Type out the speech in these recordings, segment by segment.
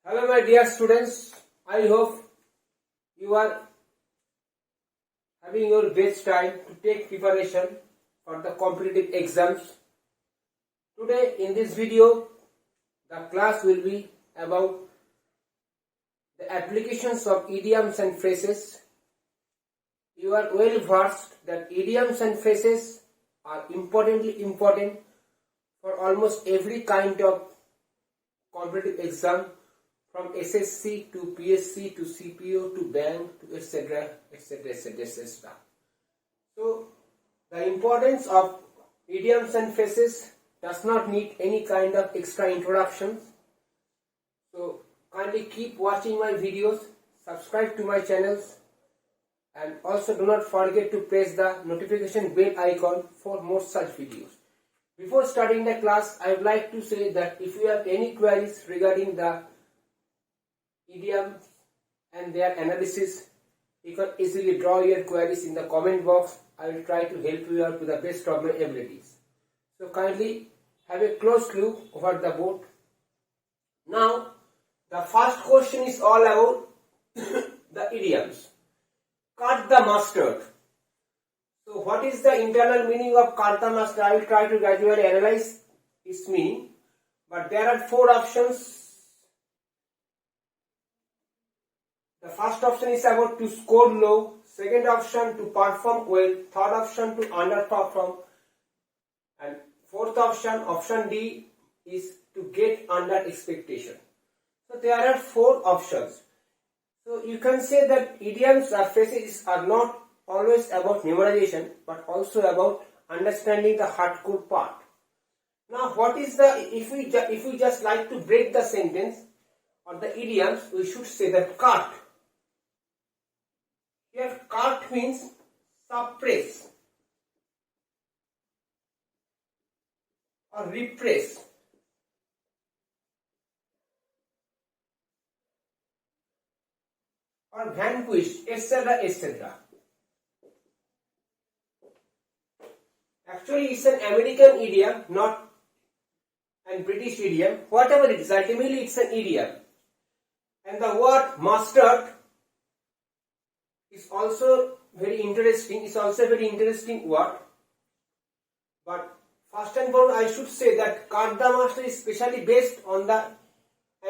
Hello my dear students, I hope you are having your best time to take preparation for the competitive exams. Today in this video, the class will be about the applications of idioms and phrases. You are well versed that idioms and phrases are important for almost every kind of competitive exam, from SSC to PSC to CPO to bank to etc. So the importance of idioms and phrases does not need any kind of extra introductions. So kindly keep watching my videos, subscribe to my channels, and also do not forget to press the notification bell icon for more such videos. Before starting the class, I would like to say that if you have any queries regarding the idioms and their analysis, you can easily draw your queries in the comment box. I will try to help you out to the best of my abilities. So kindly have a close look over the board. Now, the first question is all about the idioms. Cut the mustard. So what is the internal meaning of cut the mustard? I will try to gradually analyze its meaning. But there are four options. The first option is about to score low, second option to perform well, third option to underperform, and fourth option, option D, is to get under expectation. So there are four options. So you can say that idioms or phrases are not always about memorization, but also about understanding the hardcore part. Now what is the, if we just like to break the sentence or the idioms, we should say that cut. Here cut means suppress or repress. Or vanquish, etc. Actually, it's an American idiom, not a British idiom. Whatever it is, ultimately it's an idiom. And the word mustard is also very interesting. It's also a very interesting word. But first and foremost, I should say that cut the mustard is specially based on the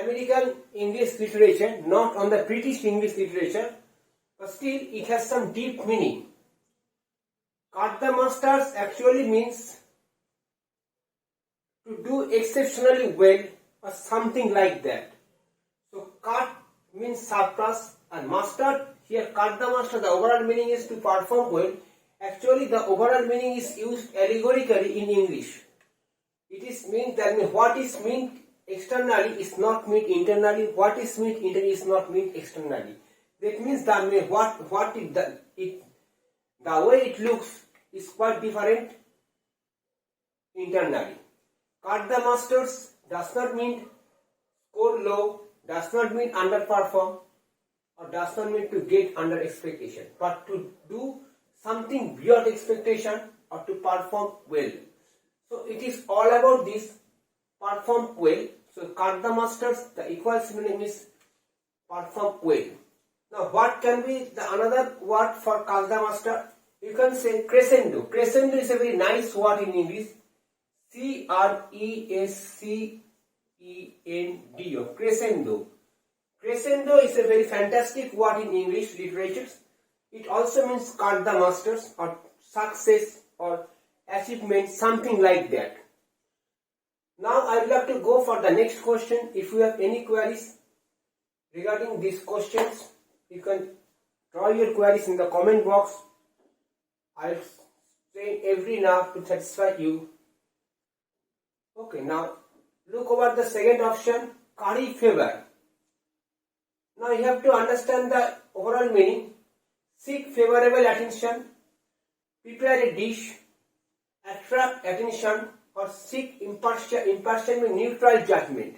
American English literature, not on the British English literature, but still it has some deep meaning. Cut the mustard actually means to do exceptionally well or something like that. So cut means suppress, and mustard, here cut the mustard, the overall meaning is to perform well. Actually the overall meaning is used allegorically in English. It is meant that what is meant externally is not meant internally. What is meant internally is not meant externally. That means that the way it looks is quite different internally. Cut the mustard does not mean score low, does not mean underperform, or does not mean to get under expectation, but to do something beyond expectation or to perform well. So it is all about this, perform well. So cut the mustard, the equal synonym is perform well. Now what can be the another word for cut the mustard? You can say crescendo. Crescendo is a very nice word in English. C-R-E-S-C-E-N-D-O. Crescendo. Crescendo is a very fantastic word in English literature. It also means cut the mustard or success or achievement, something like that. Now I would like to go for the next question. If you have any queries regarding these questions, you can draw your queries in the comment box. I will say every now to satisfy you. Okay, now look over the second option, curry favor. Now you have to understand the overall meaning. Seek favorable attention, prepare a dish, attract attention, or seek impartial neutral judgment.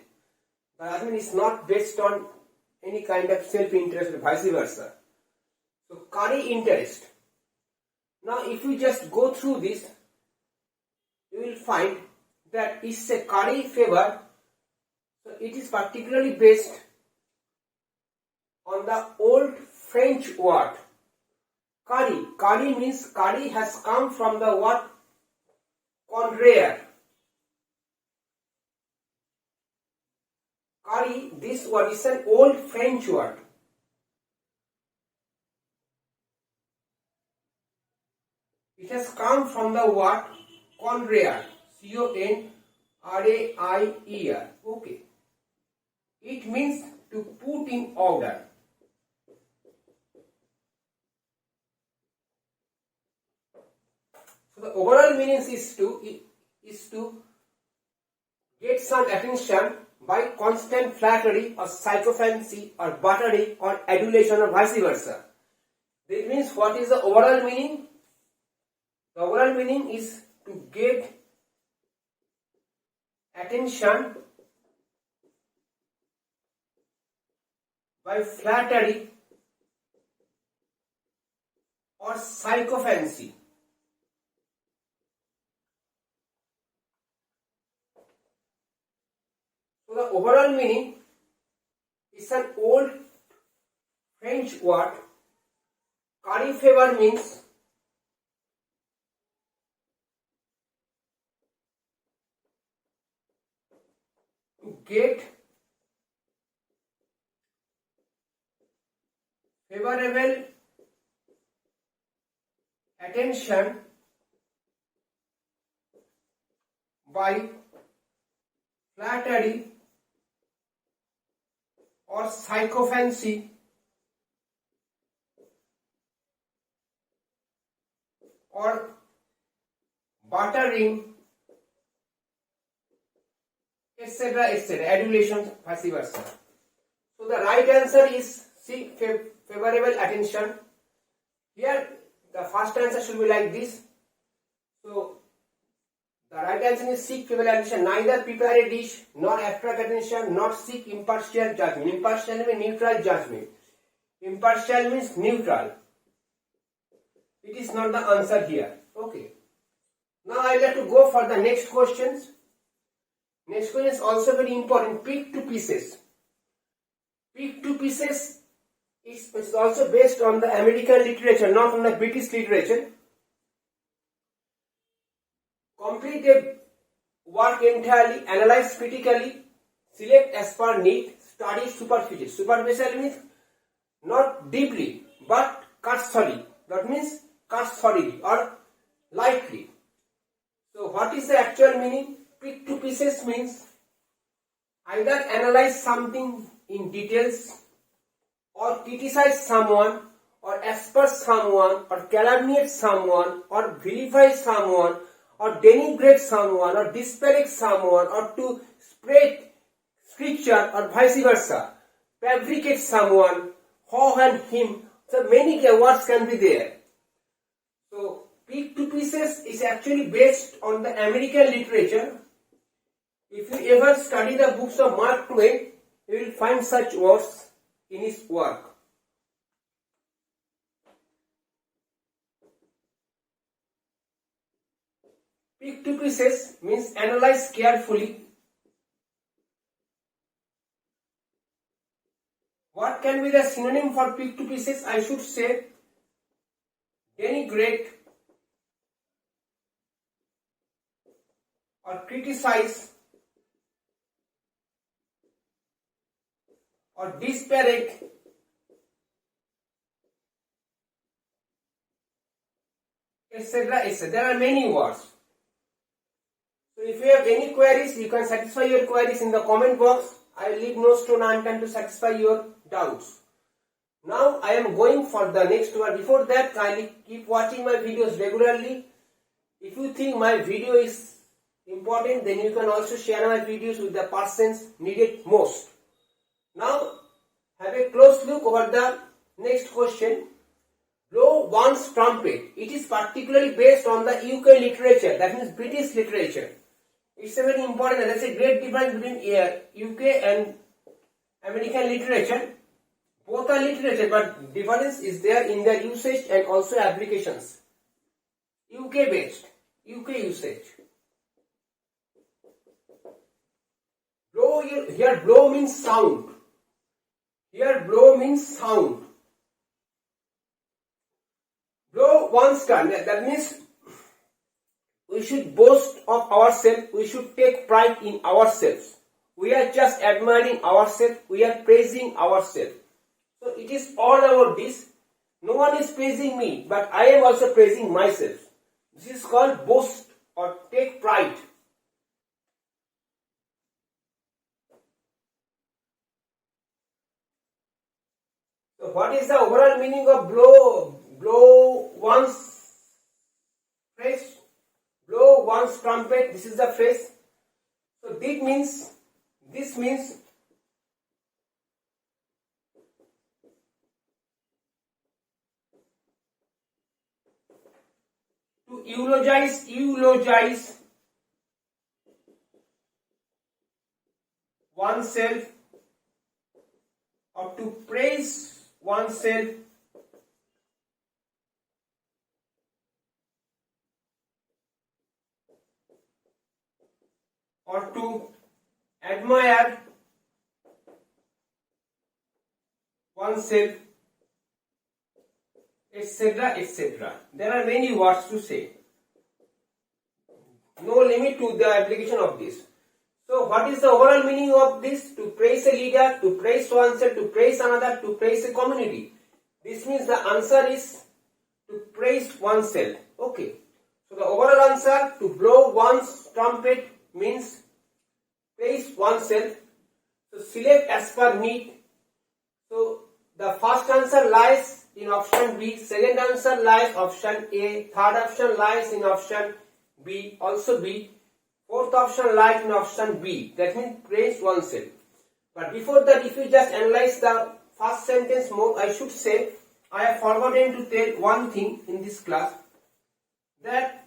The judgment is not based on any kind of self-interest or vice versa. So curry interest. Now if you just go through this, you will find that it's a curry favor. So it is particularly based on the old French word curry. Curry means curry has come from the word contraire. Curry, this word is an old French word. It has come from the word contraire. C-O-N-R-A-I-E-R. Okay. It means to put in order. So the overall meaning is to get some attention by constant flattery or sycophancy or buttery or adulation or vice versa. That means what is the overall meaning? The overall meaning is to get attention by flattery or sycophancy. So the overall meaning is an old French word. Curry favor means to get favorable attention by flattery or sycophancy or buttering, etc., etc., adulation, vice versa. So the right answer is C, favorable attention. Here the first answer should be like this. So the right answer is seek favorable attention. Neither prepare a dish nor attract attention nor seek impartial judgment. Impartial means neutral judgment. Impartial means neutral. It is not the answer here. Okay. Now I will have to go for the next questions. Next question is also very important. Pick two pieces. Pick two pieces is also based on the American literature, not on the British literature. Complete a work entirely, analyze critically, select as per need, study superficially. Superficial means not deeply, but cursorily. That means cursorily or lightly. So what is the actual meaning? Pick two pieces means either analyze something in details or criticize someone or asperse someone or calumniate someone or vilify someone or denigrate someone or disparage someone or to spread scripture or vice versa, fabricate someone, how and him. So many words can be there. So pick two pieces is actually based on the American literature. If you ever study the books of Mark Twain, you will find such words in his work. Pick two pieces means analyze carefully. What can be the synonym for pick two pieces? I should say denigrate or criticize or disparage etc., etc. There are many words. So if you have any queries, you can satisfy your queries in the comment box. I will leave no stone unturned to satisfy your doubts. Now I am going for the next one. Before that, kindly keep watching my videos regularly. If you think my video is important, then you can also share my videos with the persons needed most. Now have a close look over the next question. Blow one's trumpet. It is particularly based on the UK literature, that means British literature. It's a very important, and there's a great difference between UK and American literature. Both are literature, but difference is there in their usage and also applications. UK based, UK usage. Blow, here blow means sound. Here blow means sound. Blow one's turn. That means we should boast of ourselves. We should take pride in ourselves. We are just admiring ourselves. We are praising ourselves. So it is all about this. No one is praising me, but I am also praising myself. This is called boast or take pride. So what is the overall meaning of blow? Blow one's phrase. Blow one's trumpet. This is the phrase. So this means to eulogize oneself or to praise oneself or to admire oneself, etc., etc. There are many words to say. No limit to the application of this. So what is the overall meaning of this? To praise a leader, to praise oneself, to praise another, to praise a community. This means the answer is to praise oneself. Okay. So the overall answer, to blow one's trumpet, means praise oneself. So select as per need. So the first answer lies in option B, second answer lies option A, third option lies in option B, also B, fourth option lies in option B. That means praise oneself. But before that, if you just analyze the first sentence more, I should say I have forgotten to tell one thing in this class, that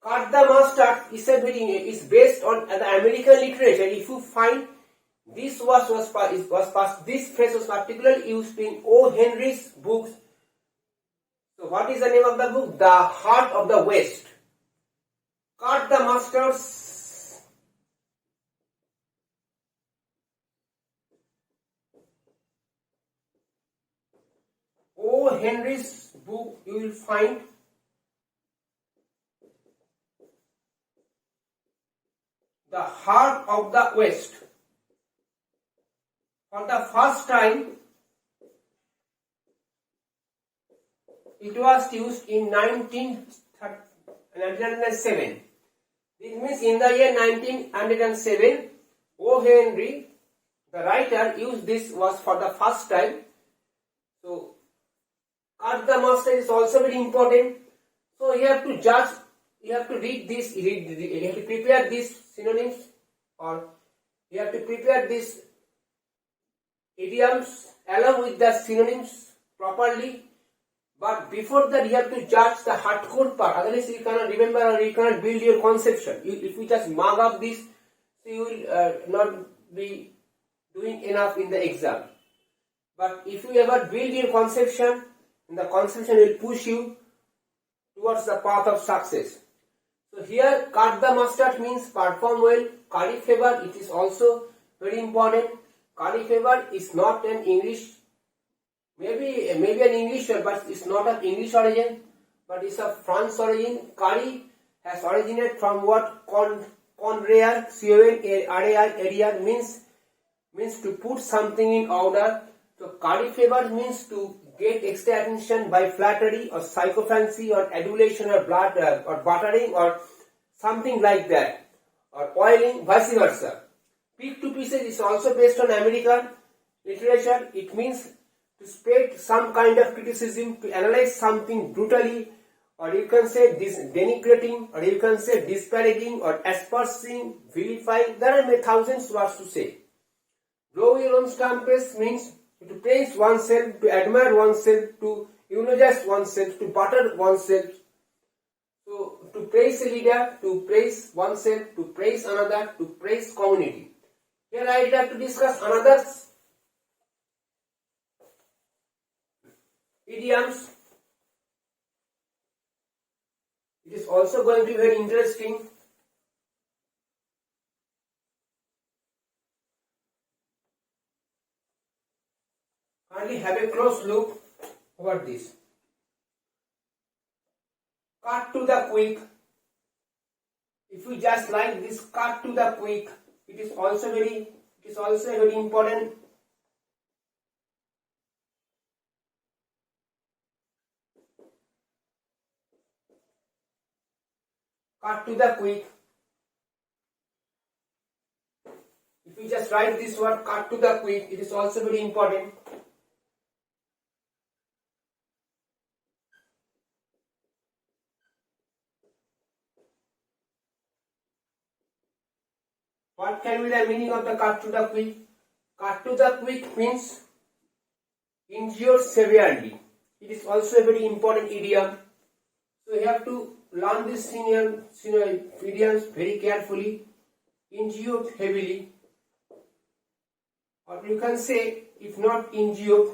Cut the Mustard is based on the American literature. If you find this this phrase was particularly used in O. Henry's books. So what is the name of the book? The Heart of the West. Cut the Mustards. O. Henry's book you will find The Heart of the West. For the first time, it was used in 1907. This means in the year 1907, O. Henry, the writer, used this was for the first time. So, cut the mustard is also very important. So, you have to judge, you have to read this, you have to prepare these synonyms, or you have to prepare these idioms along with the synonyms properly. But before that, you have to judge the hardcore part. Otherwise, you cannot remember or you cannot build your conception. If you just mark up this, so you will not be doing enough in the exam. But if you ever build your conception, and the conception will push you towards the path of success. So here, cut the mustard means perform well. Curry favor, it is also very important. Curry favor is not an English, maybe an English word, but it's not of English origin, but it's of French origin. Curry has originated from what conrear, C-O-N-R-A-I, means to put something in order. So curry favor means to get extra attention by flattery or sycophancy or adulation or buttering or something like that, or oiling, vice versa. Pick to pieces is also based on American literature. It means to spread some kind of criticism, to analyze something brutally, or you can say denigrating, or you can say disparaging, or aspersing, vilifying. There are thousands words to say. Blow your own trumpet means to praise oneself, to admire oneself, to eulogize oneself, to butter oneself. So, to praise a leader, to praise oneself, to praise another, to praise community. Here I would like to discuss another idioms. It is also going to be very interesting. Kindly have a close look over this. Cut to the quick. If you just like this, cut to the quick, it is also very important. Cut to the quick. If you just write this word cut to the quick, it is also very important. What can be the meaning of the cut to the quick? Cut to the quick means injure severely. It is also a very important idiom. So you have to learn this idioms very carefully. Injured heavily, or you can say, if not injured,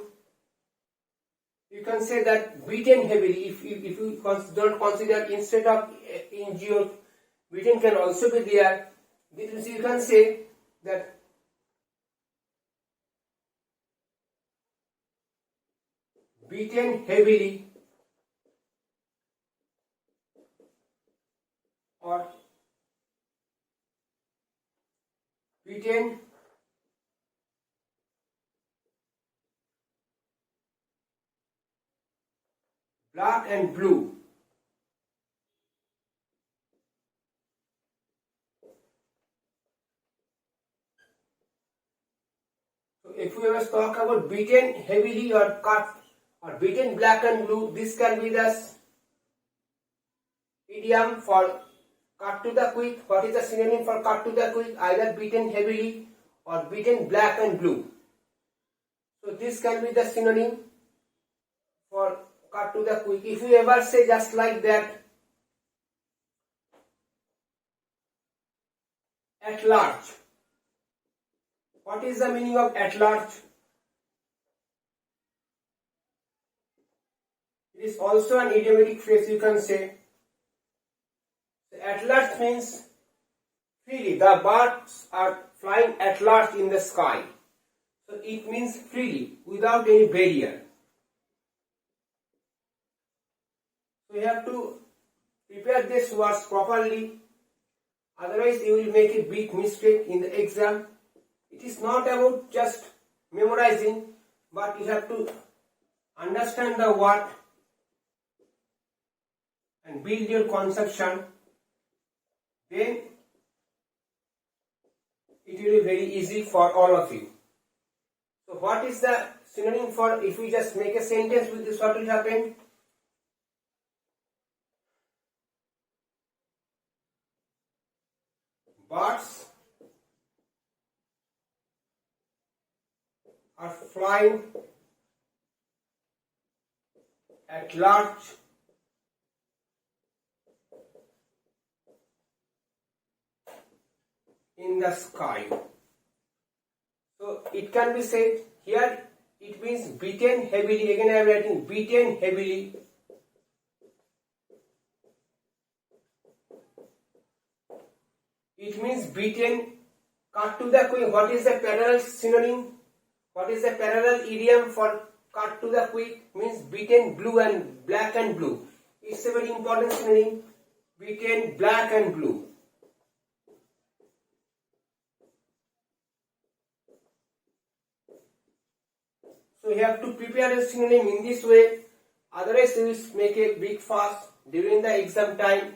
you can say that beaten heavily. If you don't consider, instead of injured, beaten can also be there. This means you can say that beaten heavily, or beaten black and blue. So if we ever talk about beaten heavily or cut or beaten black and blue, this can be the idiom for cut to the quick. What is the synonym for cut to the quick? Either beaten heavily or beaten black and blue. So this can be the synonym for cut to the quick. If you ever say just like that, at large. What is the meaning of at large? It is also an idiomatic phrase, you can say. At large means freely. The birds are flying at large in the sky. So it means freely, without any barrier. So you have to prepare these words properly. Otherwise you will make a big mistake in the exam. It is not about just memorizing, but you have to understand the word and build your conception. Then it will be very easy for all of you. So what is the synonym for, if we just make a sentence with this, what will happen? Birds are flying at large in the sky. So it can be said here, it means beaten heavily. Again I am writing beaten heavily. It means beaten. Cut to the quick. What is the parallel synonym? What is the parallel idiom for cut to the quick? Means beaten blue and black and blue. It's a very important synonym. Beaten black and blue. So you have to prepare a synonym in this way. Otherwise you will make a big fuss during the exam time.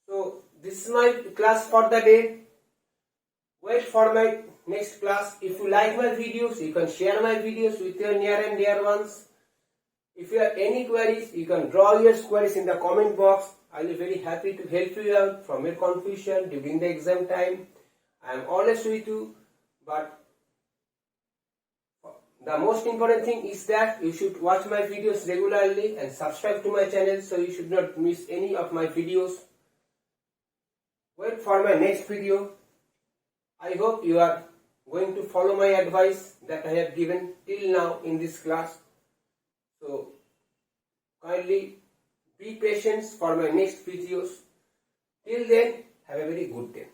So this is my class for the day. Wait for my next class. If you like my videos, you can share my videos with your near and dear ones. If you have any queries, you can draw your queries in the comment box. I will be very happy to help you out from your confusion during the exam time. I am always with you, but the most important thing is that you should watch my videos regularly and subscribe to my channel, so you should not miss any of my videos. Wait for my next video. I hope you are going to follow my advice that I have given till now in this class. So kindly be patient for my next videos. Till then, have a very good day.